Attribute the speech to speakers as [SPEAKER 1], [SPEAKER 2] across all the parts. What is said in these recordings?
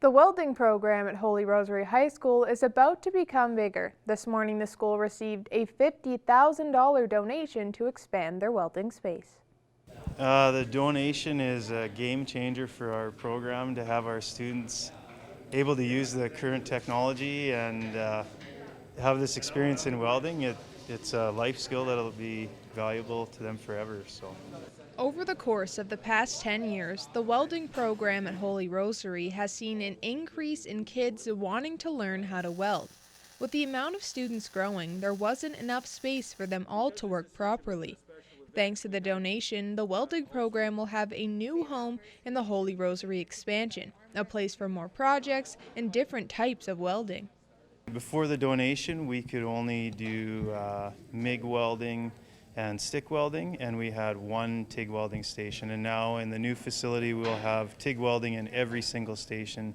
[SPEAKER 1] The welding program at Holy Rosary High School is about to become bigger. This morning, the school received a $50,000 donation to expand their welding space.
[SPEAKER 2] The donation is a game changer for our program to have our students able to use the current technology and have this experience in welding. It's a life skill that'll be valuable to them forever. So.
[SPEAKER 1] Over the course of the past 10 years, the welding program at Holy Rosary has seen an increase in kids wanting to learn how to weld. With the amount of students growing, there wasn't enough space for them all to work properly. Thanks to the donation, the welding program will have a new home in the Holy Rosary expansion, a place for more projects and different types of welding.
[SPEAKER 2] Before the donation, we could only do MIG welding and stick welding, and we had one TIG welding station. And now in the new facility, we'll have TIG welding in every single station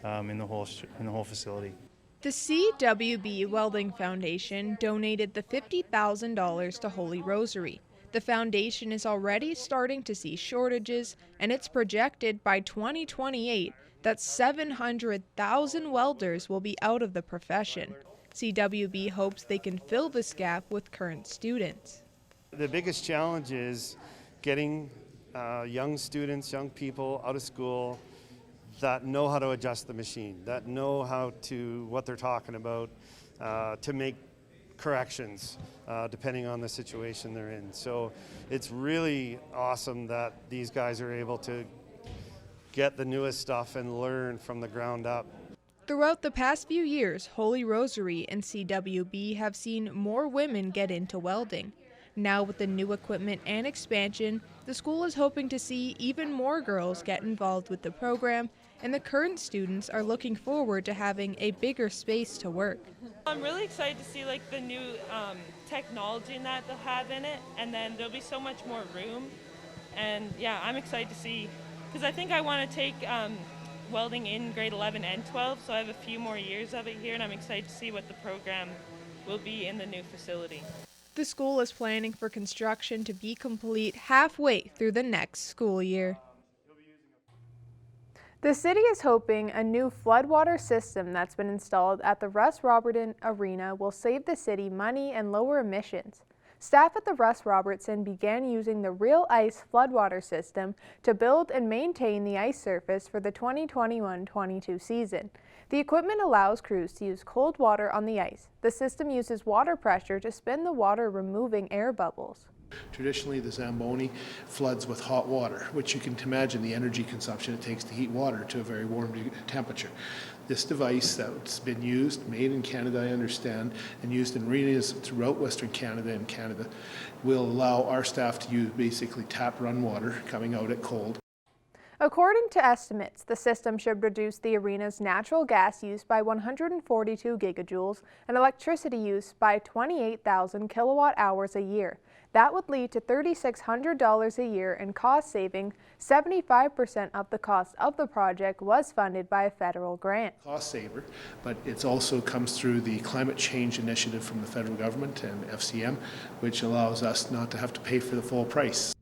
[SPEAKER 2] in the whole facility.
[SPEAKER 1] The CWB Welding Foundation donated the $50,000 to Holy Rosary. The foundation is already starting to see shortages, and it's projected by 2028 that 700,000 welders will be out of the profession. CWB hopes they can fill this gap with current students.
[SPEAKER 3] The biggest challenge is getting young students, young people out of school that know how to adjust the machine, that know what they're talking about, to make corrections depending on the situation they're in. So it's really awesome that these guys are able to get the newest stuff and learn from the ground up.
[SPEAKER 1] Throughout the past few years, Holy Rosary and CWB have seen more women get into welding. Now with the new equipment and expansion, the school is hoping to see even more girls get involved with the program, and the current students are looking forward to having a bigger space to work.
[SPEAKER 4] I'm really excited to see the new technology that they'll have in it, and then there'll be so much more room. And yeah, I'm excited to see, because I think I want to take welding in grade 11 and 12, so I have a few more years of it here, and I'm excited to see what the program will be in the new facility.
[SPEAKER 1] The school is planning for construction to be complete halfway through the next school year. The city is hoping a new floodwater system that's been installed at the Russ Robertson Arena will save the city money and lower emissions. Staff at the Russ Robertson began using the Real Ice floodwater system to build and maintain the ice surface for the 2021-22 season. The equipment allows crews to use cold water on the ice. The system uses water pressure to spin the water, removing air bubbles.
[SPEAKER 5] Traditionally, the Zamboni floods with hot water, which you can imagine the energy consumption it takes to heat water to a very warm temperature. This device that's been used, made in Canada, I understand, and used in arenas throughout Western Canada and Canada, will allow our staff to use basically tap run water coming out at cold.
[SPEAKER 1] According to estimates, the system should reduce the arena's natural gas use by 142 gigajoules and electricity use by 28,000 kilowatt hours a year. That would lead to $3,600 a year in cost saving. 75% of the cost of the project was funded by a federal grant.
[SPEAKER 5] Cost saver, but it also comes through the climate change initiative from the federal government and FCM, which allows us not to have to pay for the full price.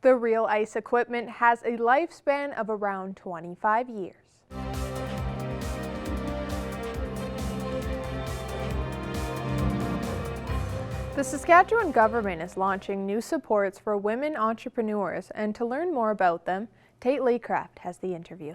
[SPEAKER 1] The Real Ice equipment has a lifespan of around 25 years. The Saskatchewan government is launching new supports for women entrepreneurs, and to learn more about them, Tate Laycraft has the interview.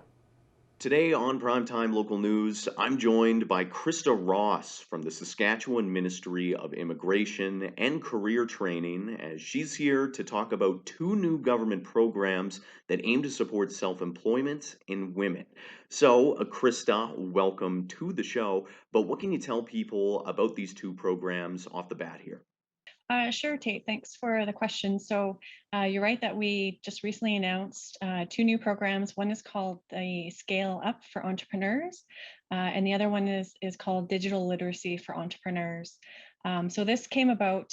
[SPEAKER 6] Today on Primetime Local News, I'm joined by Krista Ross from the Saskatchewan Ministry of Immigration and Career Training, as she's here to talk about two new government programs that aim to support self-employment in women. So, Krista, welcome to the show, but what can you tell people about these two programs off the bat here?
[SPEAKER 7] Sure, Tate. Thanks for the question. So you're right that we just recently announced two new programs. One is called the Scale Up for Entrepreneurs, and the other one is called Digital Literacy for Entrepreneurs. So this came about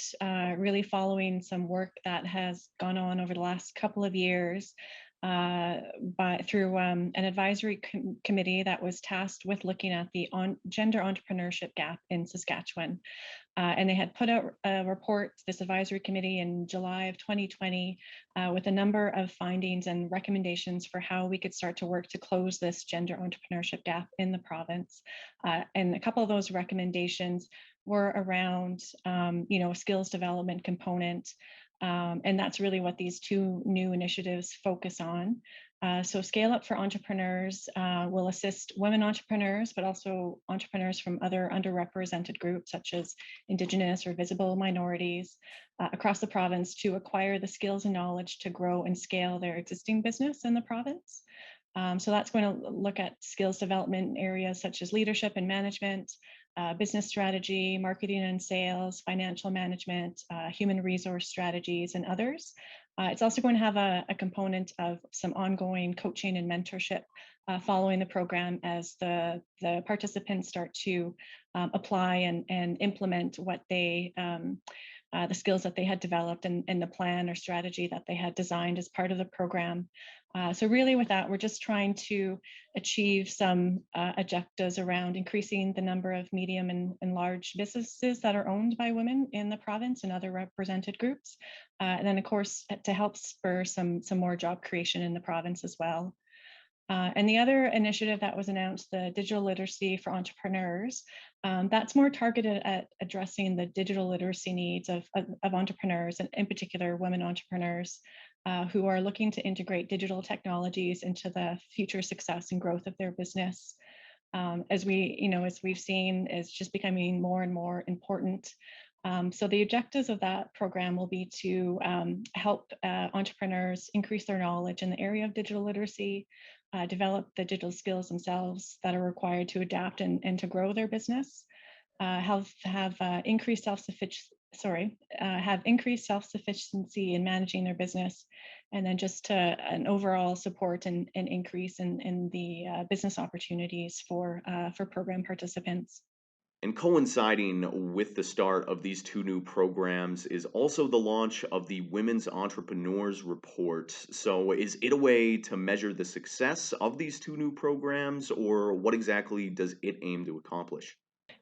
[SPEAKER 7] really following some work that has gone on over the last couple of years through an advisory committee that was tasked with looking at the gender entrepreneurship gap in Saskatchewan. And they had put out a report, this advisory committee, in July of 2020 with a number of findings and recommendations for how we could start to work to close this gender entrepreneurship gap in the province. And a couple of those recommendations were around, skills development component. And that's really what these two new initiatives focus on. So Scale Up for Entrepreneurs will assist women entrepreneurs, but also entrepreneurs from other underrepresented groups, such as Indigenous or visible minorities across the province, to acquire the skills and knowledge to grow and scale their existing business in the province. So that's going to look at skills development areas such as leadership and management, business strategy, marketing and sales, financial management, human resource strategies, and others. It's also going to have a component of some ongoing coaching and mentorship following the program as the participants start to apply and implement what they the skills that they had developed and the plan or strategy that they had designed as part of the program. So really with that, we're just trying to achieve some objectives around increasing the number of medium and large businesses that are owned by women in the province and other represented groups. And then of course, to help spur some more job creation in the province as well. And the other initiative that was announced, the digital literacy for entrepreneurs, that's more targeted at addressing the digital literacy needs of entrepreneurs, and in particular women entrepreneurs who are looking to integrate digital technologies into the future success and growth of their business. As we've seen, is just becoming more and more important. So the objectives of that program will be to help entrepreneurs increase their knowledge in the area of digital literacy, develop the digital skills themselves that are required to adapt and to grow their business, have increased self-sufficiency in managing their business, and then just an overall support and increase in the business opportunities for program participants.
[SPEAKER 6] And coinciding with the start of these two new programs is also the launch of the Women's Entrepreneurs Report. So is it a way to measure the success of these two new programs, or what exactly does it aim to accomplish?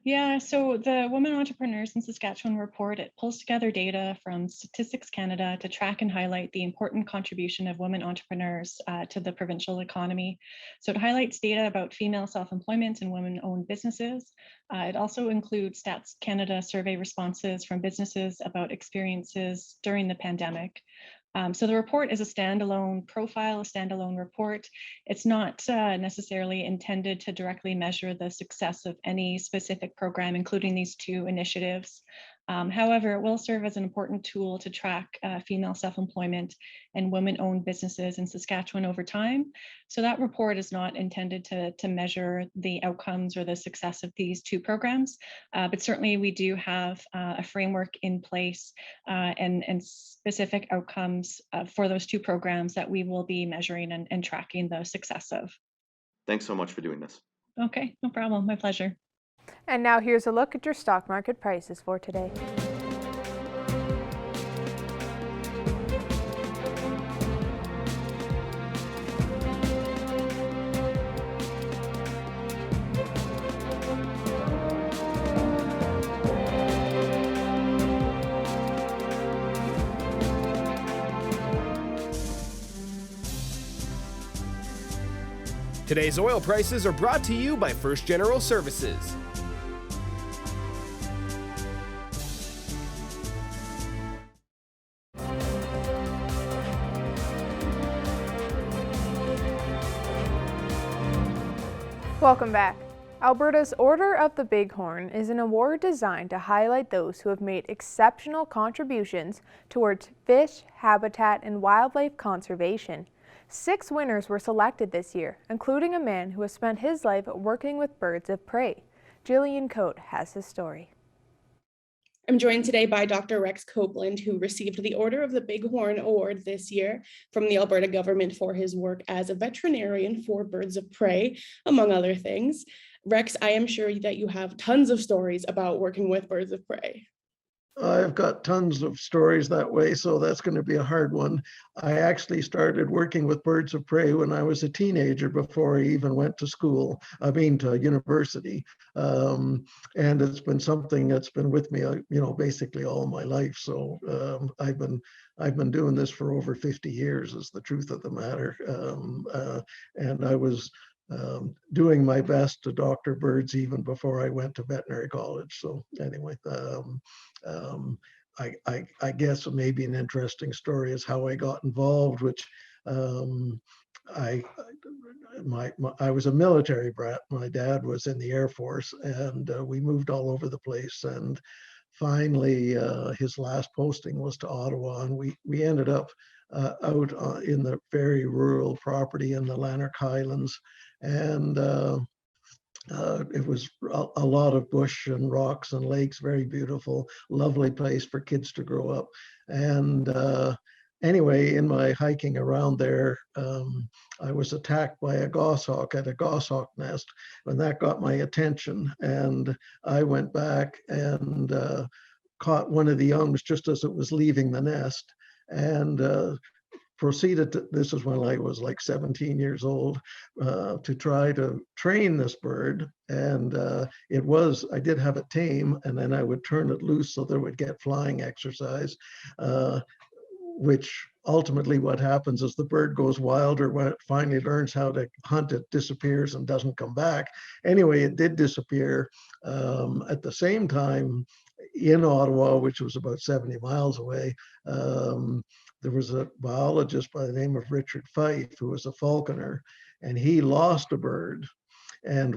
[SPEAKER 7] Yeah, so the Women Entrepreneurs in Saskatchewan report, it pulls together data from Statistics Canada to track and highlight the important contribution of women entrepreneurs to the provincial economy. So it highlights data about female self-employment and women-owned businesses. It also includes Stats Canada survey responses from businesses about experiences during the pandemic. So the report is a standalone profile, a standalone report. It's not necessarily intended to directly measure the success of any specific program, including these two initiatives. However, it will serve as an important tool to track female self-employment and women-owned businesses in Saskatchewan over time. So that report is not intended to measure the outcomes or the success of these two programs, but certainly we do have a framework in place and specific outcomes for those two programs that we will be measuring and tracking the success of.
[SPEAKER 6] Thanks so much for doing this.
[SPEAKER 7] Okay, no problem, my pleasure.
[SPEAKER 1] And now here's a look at your stock market prices for today.
[SPEAKER 8] Today's oil prices are brought to you by First General Services.
[SPEAKER 1] Welcome back. Alberta's Order of the Bighorn is an award designed to highlight those who have made exceptional contributions towards fish, habitat, and wildlife conservation. 6 winners were selected this year, including a man who has spent his life working with birds of prey. Jillian Coate has his story.
[SPEAKER 9] I'm joined today by Dr. Rex Copeland, who received the Order of the Bighorn Award this year from the Alberta government for his work as a veterinarian for birds of prey, among other things. Rex, I am sure that you have tons of stories about working with birds of prey.
[SPEAKER 10] I've got tons of stories that way, so that's going to be a hard one. I actually started working with birds of prey when I was a teenager before I even went to school, to university. And it's been something that's been with me, basically all my life. So I've been doing this for over 50 years is the truth of the matter. And I was doing my best to doctor birds even before I went to veterinary college. So anyway, um, I guess maybe an interesting story is how I got involved, which um, I I was a military brat. My dad was in the Air Force, and we moved all over the place. And finally, his last posting was to Ottawa, and we ended up out in the very rural property in the Lanark Highlands, and it was a lot of bush and rocks and lakes, very beautiful, lovely place for kids to grow up. And anyway, in my hiking around there, I was attacked by a goshawk at a goshawk nest, and that got my attention. And I went back and caught one of the youngs just as it was leaving the nest. And proceeded to, this is when I was like 17 years old, to try to train this bird. And I did have it tame, and then I would turn it loose so that it would get flying exercise, which ultimately what happens is the bird goes wild, or when it finally learns how to hunt, it disappears and doesn't come back. Anyway, it did disappear. At the same time, in Ottawa, which was about 70 miles away, there was a biologist by the name of Richard Fife, who was a falconer, and he lost a bird. And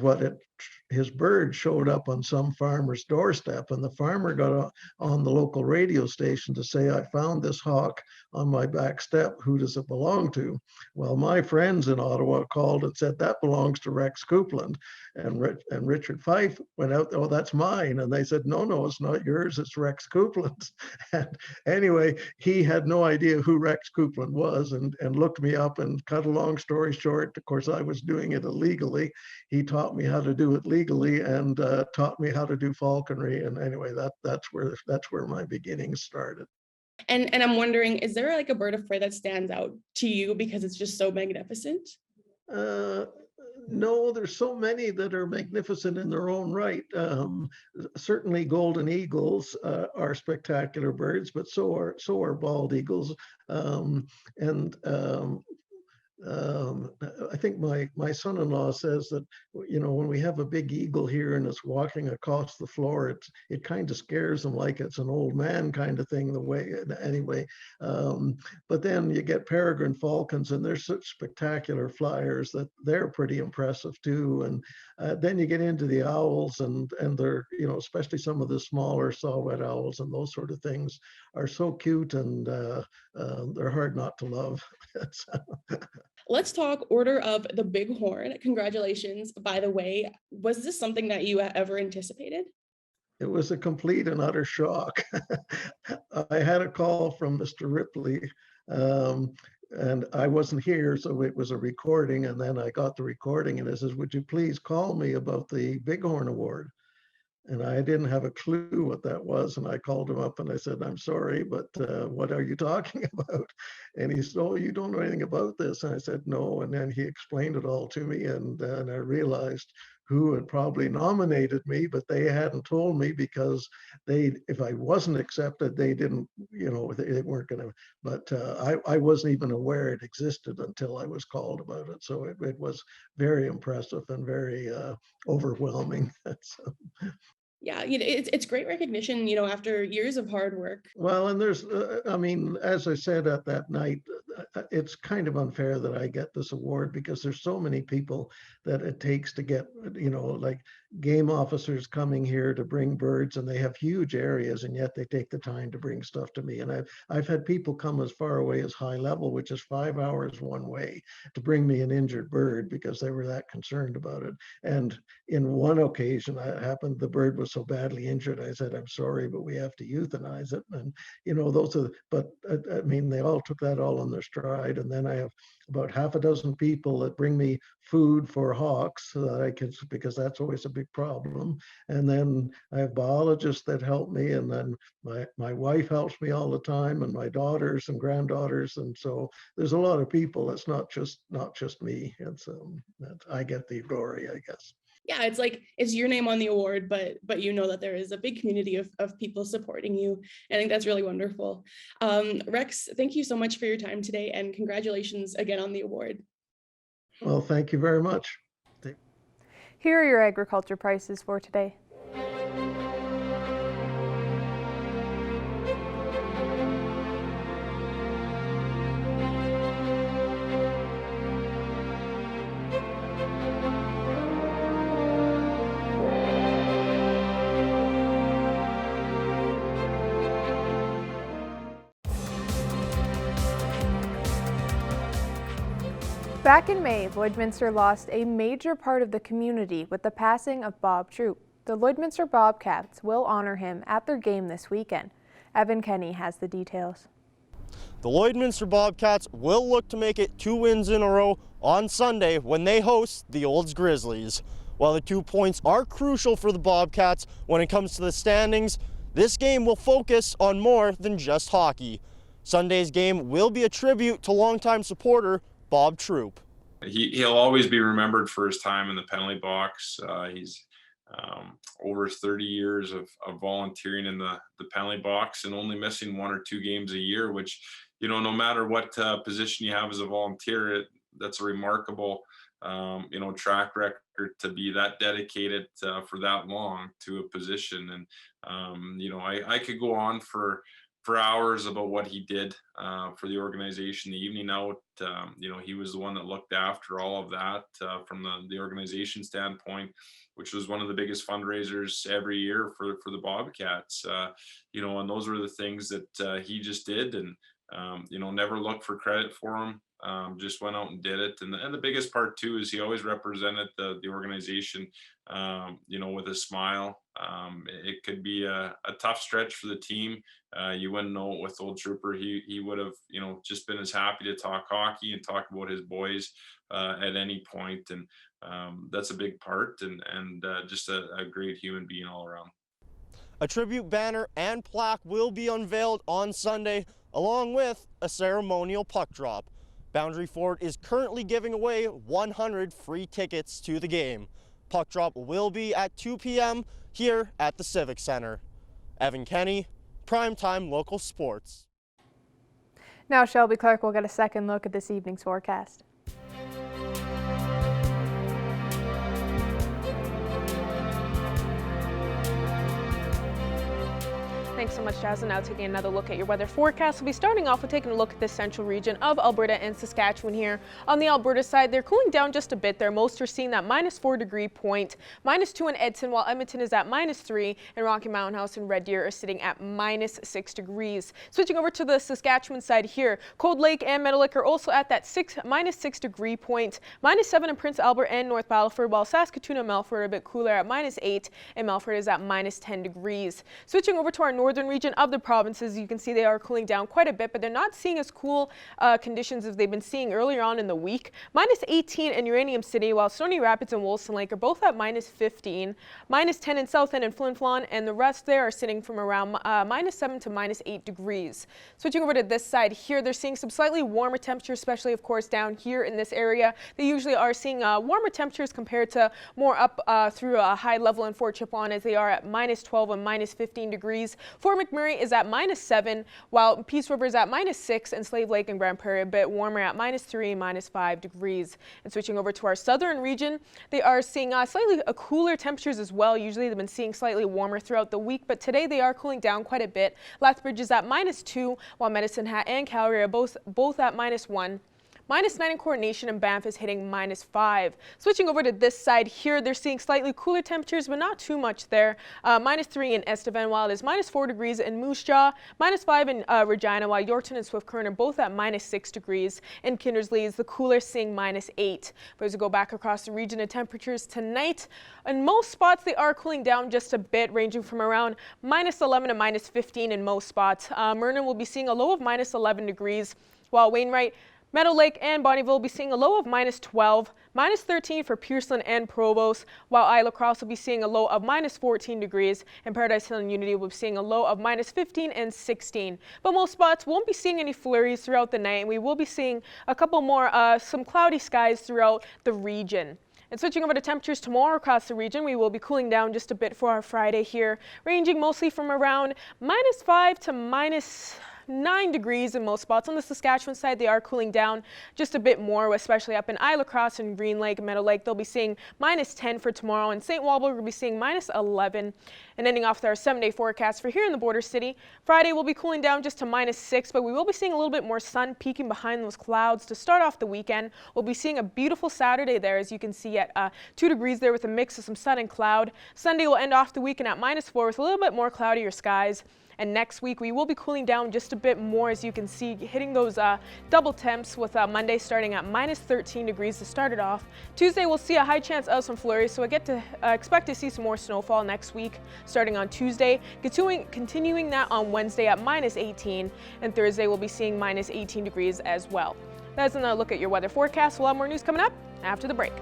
[SPEAKER 10] his bird showed up on some farmer's doorstep, and the farmer got on the local radio station to say, I found this hawk on my back step. Who does it belong to? Well, my friends in Ottawa called and said, that belongs to Rex Coupland. And Richard Fife went out, oh, that's mine. And they said, no, it's not yours, it's Rex Coupland's. And anyway, he had no idea who Rex Coupland was, and looked me up, and cut a long story short, of course, I was doing it illegally. He taught me how to do it legally, and taught me how to do falconry. And anyway, that's where my beginnings started.
[SPEAKER 9] And I'm wondering, is there like a bird of prey that stands out to you because it's just so magnificent?
[SPEAKER 10] No, there's so many that are magnificent in their own right. Certainly, golden eagles are spectacular birds, but so are bald eagles. And I think my son-in-law says that, when we have a big eagle here and it's walking across the floor, it kind of scares them like it's an old man kind of thing. Anyway, but then you get peregrine falcons, and they're such spectacular flyers that they're pretty impressive too. And then you get into the owls, and they're, especially some of the smaller saw-whet owls and those sort of things are so cute, and they're hard not to love.
[SPEAKER 9] Let's talk Order of the Bighorn. Congratulations, by the way. Was this something that you ever anticipated?
[SPEAKER 10] It was a complete and utter shock. I had a call from Mr. Ripley, and I wasn't here, so it was a recording. And then I got the recording, and it says, would you please call me about the Bighorn Award? And I didn't have a clue what that was. And I called him up and I said, I'm sorry, but what are you talking about? And he said, oh, you don't know anything about this. And I said, no. And then he explained it all to me. And I realized who had probably nominated me, but they hadn't told me, because if I wasn't accepted, they didn't, they weren't going to, but I wasn't even aware it existed until I was called about it. So it was very impressive and very overwhelming. So.
[SPEAKER 9] Yeah, it's great recognition, after years of hard work.
[SPEAKER 10] Well, and there's, as I said at that night, it's kind of unfair that I get this award, because there's so many people that it takes to get, like game officers coming here to bring birds, and they have huge areas, and yet they take the time to bring stuff to me. And I've had people come as far away as High Level, which is 5 hours one way, to bring me an injured bird because they were that concerned about it. And in one occasion, it happened, the bird was so badly injured, I said, I'm sorry, but we have to euthanize it. And, but I mean, they all took that all on their stride. And then I have about half a dozen people that bring me food for hawks so that I can, because that's always a big problem. And then I have biologists that help me. And then my wife helps me all the time, and my daughters and granddaughters. And so there's a lot of people. It's not just me. It's I get the glory, I guess.
[SPEAKER 9] Yeah, it's like it's your name on the award, but you know that there is a big community of people supporting you. I think that's really wonderful. Rex, thank you so much for your time today, and congratulations again on the award.
[SPEAKER 10] Well, thank you very much.
[SPEAKER 1] Here are your agriculture prices for today. Back in May, Lloydminster lost a major part of the community with the passing of Bob Troop. The Lloydminster Bobcats will honor him at their game this weekend. Evan Kenny has the details.
[SPEAKER 11] The Lloydminster Bobcats will look to make it 2 wins in a row on Sunday when they host the Olds Grizzlies. While the 2 points are crucial for the Bobcats when it comes to the standings, this game will focus on more than just hockey. Sunday's game will be a tribute to longtime supporter Bob Troop.
[SPEAKER 12] He'll always be remembered for his time in the penalty box. He's over 30 years of volunteering in the penalty box and only missing 1 or 2 games a year, which, no matter what position you have as a volunteer, that's a remarkable, track record to be that dedicated for that long to a position. And, I could go on for hours about what he did for the organization the evening out. He was the one that looked after all of that from the organization standpoint, which was one of the biggest fundraisers every year for the Bobcats. And those were the things that he just did, and never looked for credit for him. Just went out and did it. And the biggest part too is he always represented the organization, with a smile. It could be a tough stretch for the team. You wouldn't know it with old Trooper. He would have, just been as happy to talk hockey and talk about his boys at any point. And that's a big part, and just a great human being all around.
[SPEAKER 11] A tribute banner and plaque will be unveiled on Sunday, along with a ceremonial puck drop. Boundary Ford is currently giving away 100 free tickets to the game. Puck drop will be at 2 p.m. here at the Civic Center. Evan Kenny, Primetime Local Sports.
[SPEAKER 1] Now Shelby Clark will get a second look at this evening's forecast.
[SPEAKER 13] Thanks so much, Jazz. And now taking another look at your weather forecast. We'll be starting off with taking a look at the central region of Alberta and Saskatchewan here. On the Alberta side, they're cooling down just a bit there. Most are seeing that -4 degree point, -2 in Edson, while Edmonton is at -3, and Rocky Mountain House and Red Deer are sitting at -6 degrees. Switching over to the Saskatchewan side here, Cold Lake and Meadowlake are also at that -6 degree point, -7 in Prince Albert and North Battleford, while Saskatoon and Melfort are a bit cooler at -8, and Melfort is at -10 degrees. Switching over to our northern region of the provinces, you can see they are cooling down quite a bit, but they're not seeing as cool conditions as they've been seeing earlier on in the week. -18 in Uranium City, while Stony Rapids and Wollaston Lake are both at -15, -10 in South End and Flin Flon, and the rest there are sitting from around -7 to -8 degrees. Switching over to this side here, they're seeing some slightly warmer temperatures, especially of course down here in this area. They usually are seeing warmer temperatures compared to more up through a high level in Fort Chipewyan, as they are at -12 and -15 degrees. Fort McMurray is at -7, while Peace River is at -6, and Slave Lake and Grand Prairie a bit warmer at -3, -5 degrees. And switching over to our southern region, they are seeing slightly cooler temperatures as well. Usually they've been seeing slightly warmer throughout the week, but today they are cooling down quite a bit. Lethbridge is at -2, while Medicine Hat and Calgary are both at -1. -9 in Coronation, and Banff is hitting -5. Switching over to this side here, they're seeing slightly cooler temperatures, but not too much there. -3 in Estevan, while it is -4 degrees in Moose Jaw, -5 in Regina, while Yorkton and Swift Current are both at -6 degrees. In Kindersley is the cooler, seeing -8. But as we go back across the region, the temperatures tonight, in most spots they are cooling down just a bit, ranging from around -11 to -15 in most spots. Myrna will be seeing a low of -11 degrees, while Wainwright, Meadow Lake, and Bonneville will be seeing a low of -12, -13 for Pearson and Provost, while Isla Crosse will be seeing a low of -14 degrees, and Paradise Hill and Unity will be seeing a low of -15 and 16. But most spots won't be seeing any flurries throughout the night, and we will be seeing a couple more, some cloudy skies throughout the region. And switching over to temperatures tomorrow across the region, we will be cooling down just a bit for our Friday here, ranging mostly from around -5 to -9 degrees in most spots. On the Saskatchewan side, they are cooling down just a bit more, especially up in Isla Crosse and Green Lake, Meadow Lake. They'll be seeing -10 for tomorrow, and St. Walburg will be seeing -11. And ending off with our 7-day forecast for here in the border city, Friday will be cooling down just to -6, but we will be seeing a little bit more sun peeking behind those clouds to start off the weekend. We'll be seeing a beautiful Saturday there, as you can see at 2 degrees there with a mix of some sun and cloud. Sunday will end off the weekend at -4 with a little bit more cloudier skies. And next week we will be cooling down just a bit more, as you can see, hitting those double temps with Monday starting at -13 degrees to start it off. Tuesday we'll see a high chance of some flurries, so I get to expect to see some more snowfall next week starting on Tuesday, continuing that on Wednesday at -18, and Thursday we'll be seeing -18 degrees as well. That's another look at your weather forecast. We'll have more news coming up after the break.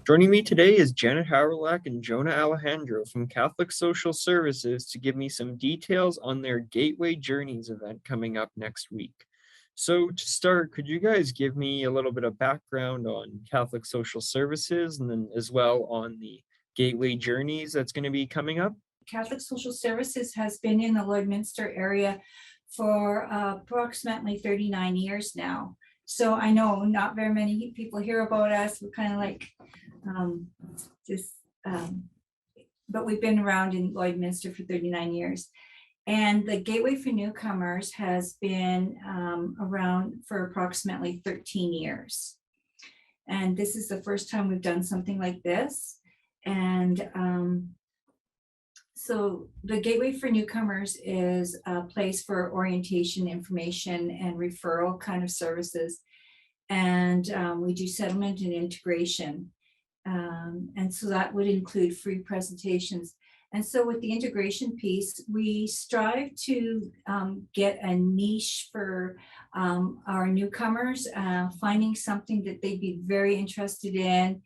[SPEAKER 14] Joining me today is Janet Howrelak and Jonah Alejandro from Catholic Social Services to give me some details on their Gateway Journeys event coming up next week. So to start, could you guys give me a little bit of background on Catholic Social Services and then as well on the Gateway Journeys that's going to be coming up?
[SPEAKER 15] Catholic Social Services has been in the Lloydminster area for approximately 39 years now. So I know not very many people hear about us. We're kind of like but we've been around in Lloydminster for 39 years. And the Gateway for Newcomers has been around for approximately 13 years. And this is the first time we've done something like this. And so the Gateway for Newcomers is a place for orientation, information, and referral kind of services. And we do settlement and integration. And so that would include free presentations. And so with the integration piece, we strive to get a niche for our newcomers, finding something that they'd be very interested in,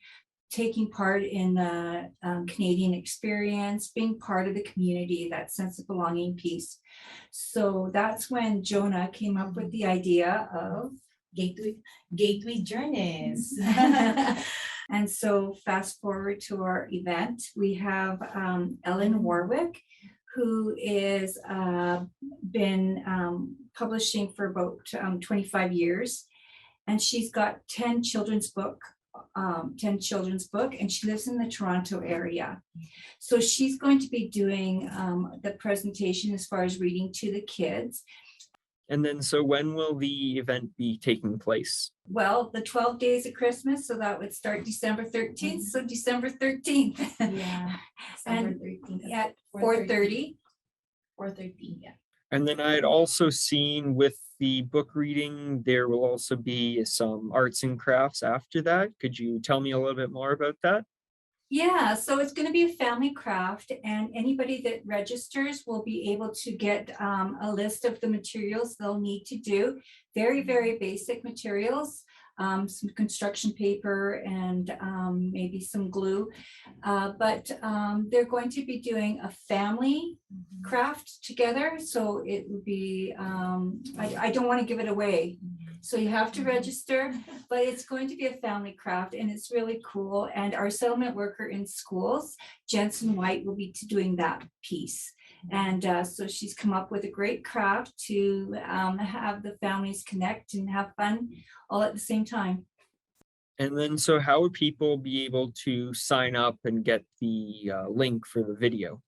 [SPEAKER 15] taking part in the Canadian experience, being part of the community, that sense of belonging piece. So that's when Jonah came up with the idea of Gateway Journeys. And so fast forward to our event, we have Ellen Warwick, who is been publishing for about 25 years. And she's got 10 children's book, and she lives in the Toronto area. So she's going to be doing the presentation as far as reading to the kids.
[SPEAKER 14] And then, so when will the event be taking place?
[SPEAKER 15] Well, the 12 days of Christmas, so that would start December 13th. So December 13th.
[SPEAKER 16] Yeah. December 13th.
[SPEAKER 15] At 4:30.
[SPEAKER 16] 4:13, yeah.
[SPEAKER 14] And then I had also seen with the book reading, there will also be some arts and crafts after that. Could you tell me a little bit more about that?
[SPEAKER 15] Yeah, so it's going to be a family craft, and anybody that registers will be able to get a list of the materials they'll need to do. Very, very basic materials. some construction paper, and maybe some glue. But they're going to be doing a family craft together. So it would be, I don't want to give it away. So you have to register, but it's going to be a family craft and it's really cool. And our settlement worker in schools, Jensen White, will be doing that piece. And so she's come up with a great craft to have the families connect and have fun all at the same time.
[SPEAKER 14] And then, so how would people be able to sign up and get the link for the video?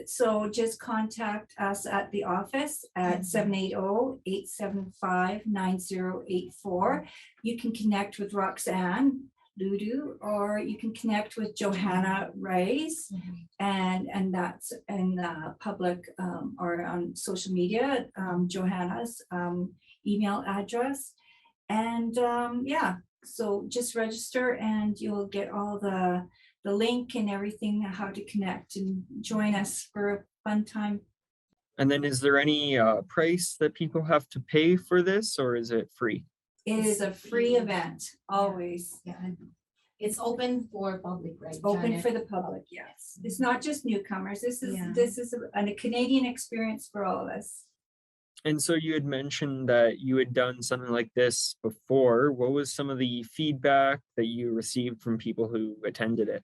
[SPEAKER 15] So just contact us at the office at 780-875-9084. You can connect with Roxanne Ludu, or you can connect with Johanna Reyes, and that's in public or on social media, Johanna's email address. And yeah, so just register and you'll get all the link and everything, how to connect and join us for a fun time.
[SPEAKER 14] And then is there any price that people have to pay for this, or is it free?
[SPEAKER 15] It is a free event, always.
[SPEAKER 16] Yeah, it's open for public, right?
[SPEAKER 15] It's open
[SPEAKER 16] Janet?
[SPEAKER 15] for the public, yes. It's not just newcomers. This is
[SPEAKER 16] Yeah.
[SPEAKER 15] a Canadian experience for all of us.
[SPEAKER 14] And so you had mentioned that you had done something like this before. What was some of the feedback that you received from people who attended it?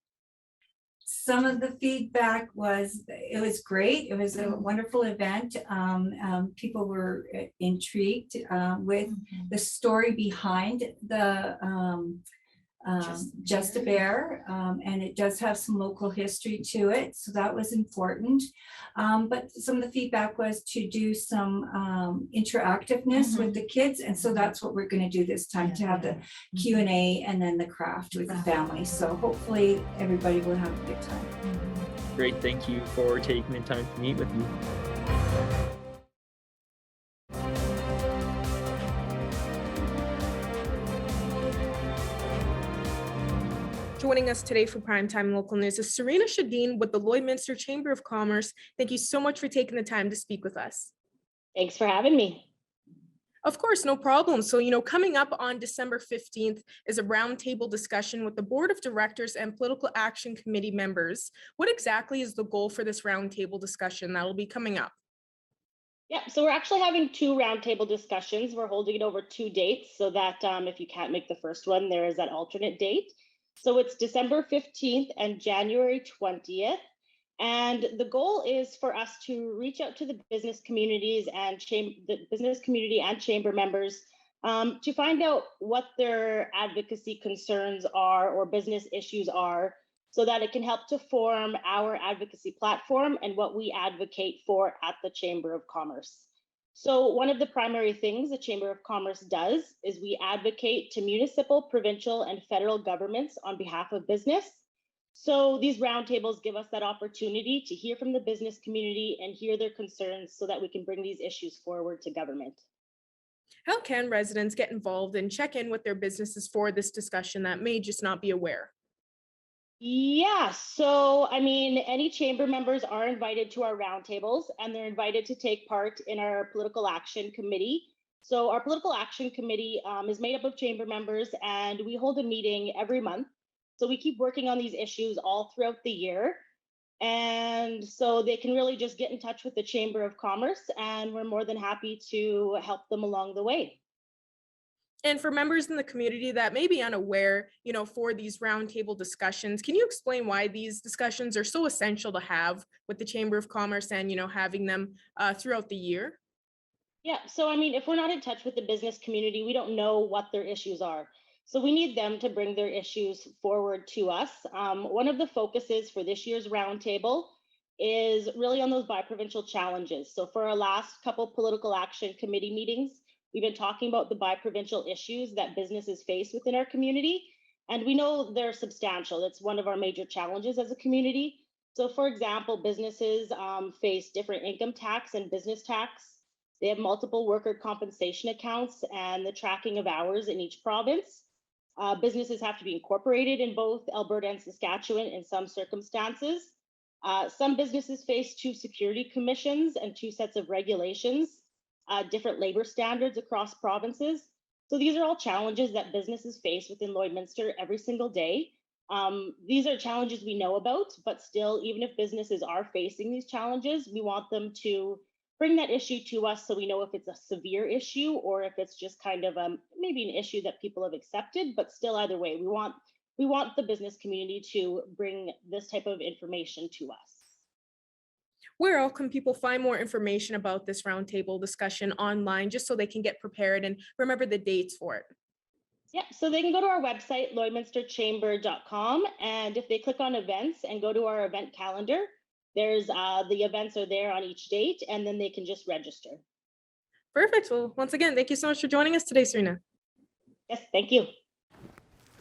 [SPEAKER 15] Some of the feedback was, it was great. It was a wonderful event. People were intrigued with the story behind the Just a Bear, and it does have some local history to it, so that was important. But some of the feedback was to do some interactiveness with the kids, and so that's what we're going to do this time, to have the Q&A and then the craft with the family. So hopefully everybody will have a good time.
[SPEAKER 14] Great, thank you for taking the time to meet with me.
[SPEAKER 13] Joining us today for Primetime Local News is Serena Shadeen with the Lloydminster Chamber of Commerce. Thank you so much for taking the time to speak with us.
[SPEAKER 17] Thanks for having me.
[SPEAKER 13] Of course, no problem. So, coming up on December 15th is a roundtable discussion with the Board of Directors and Political Action Committee members. What exactly is the goal for this roundtable discussion that will be coming up?
[SPEAKER 17] Yeah, so we're actually having two roundtable discussions. We're holding it over 2 dates so that if you can't make the first one, there is that alternate date. So it's December 15th and January 20th. And the goal is for us to reach out to the business communities and the business community and chamber members to find out what their advocacy concerns are or business issues are, so that it can help to form our advocacy platform and what we advocate for at the Chamber of Commerce. So one of the primary things the Chamber of Commerce does is we advocate to municipal, provincial, and federal governments on behalf of business. So these roundtables give us that opportunity to hear from the business community and hear their concerns so that we can bring these issues forward to government.
[SPEAKER 13] How can residents get involved and check in with their businesses for this discussion that may just not be aware?
[SPEAKER 17] Yeah, so any chamber members are invited to our roundtables, and they're invited to take part in our political action committee. So our political action committee is made up of chamber members, and we hold a meeting every month. So we keep working on these issues all throughout the year. And so they can really just get in touch with the Chamber of Commerce, and we're more than happy to help them along the way.
[SPEAKER 13] And for members in the community that may be unaware, for these roundtable discussions, can you explain why these discussions are so essential to have with the Chamber of Commerce and, having them throughout the year?
[SPEAKER 17] Yeah, so if we're not in touch with the business community, we don't know what their issues are. So we need them to bring their issues forward to us. One of the focuses for this year's roundtable is really on those bi-provincial challenges. So for our last couple political action committee meetings, we've been talking about the bi-provincial issues that businesses face within our community, and we know they're substantial. It's one of our major challenges as a community. So for example, businesses face different income tax and business tax. They have multiple worker compensation accounts and the tracking of hours in each province. Businesses have to be incorporated in both Alberta and Saskatchewan in some circumstances. Some businesses face 2 security commissions and 2 sets of regulations. Different labor standards across provinces. So these are all challenges that businesses face within Lloydminster every single day. These are challenges we know about, but still, even if businesses are facing these challenges, we want them to bring that issue to us so we know if it's a severe issue or if it's just kind of maybe an issue that people have accepted, but still either way, we want the business community to bring this type of information to us.
[SPEAKER 13] Where else can people find more information about this roundtable discussion online, just so they can get prepared and remember the dates for it?
[SPEAKER 17] Yeah, so they can go to our website, lloydminsterchamber.com, and if they click on events and go to our event calendar, there's the events are there on each date, and then they can just register.
[SPEAKER 13] Perfect. Well, once again, thank you so much for joining us today, Serena.
[SPEAKER 17] Yes, thank you.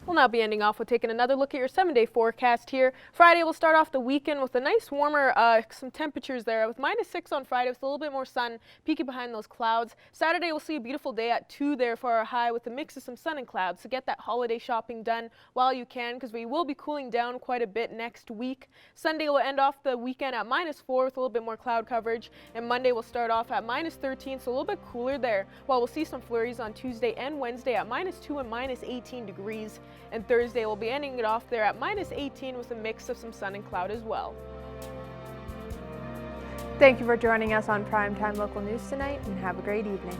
[SPEAKER 13] We'll now be ending off with taking another look at your 7-day forecast here. Friday will start off the weekend with a nice warmer, some temperatures there with -6 on Friday with a little bit more sun peeking behind those clouds. Saturday we'll see a beautiful day at 2 there for our high with a mix of some sun and clouds. So get that holiday shopping done while you can, because we will be cooling down quite a bit next week. Sunday will end off the weekend at -4 with a little bit more cloud coverage, and Monday will start off at -13, so a little bit cooler there, while we'll see some flurries on Tuesday and Wednesday at -2 and -18 degrees. And Thursday we'll be ending it off there at -18 with a mix of some sun and cloud as well.
[SPEAKER 1] Thank you for joining us on Primetime Local News tonight, and have a great evening.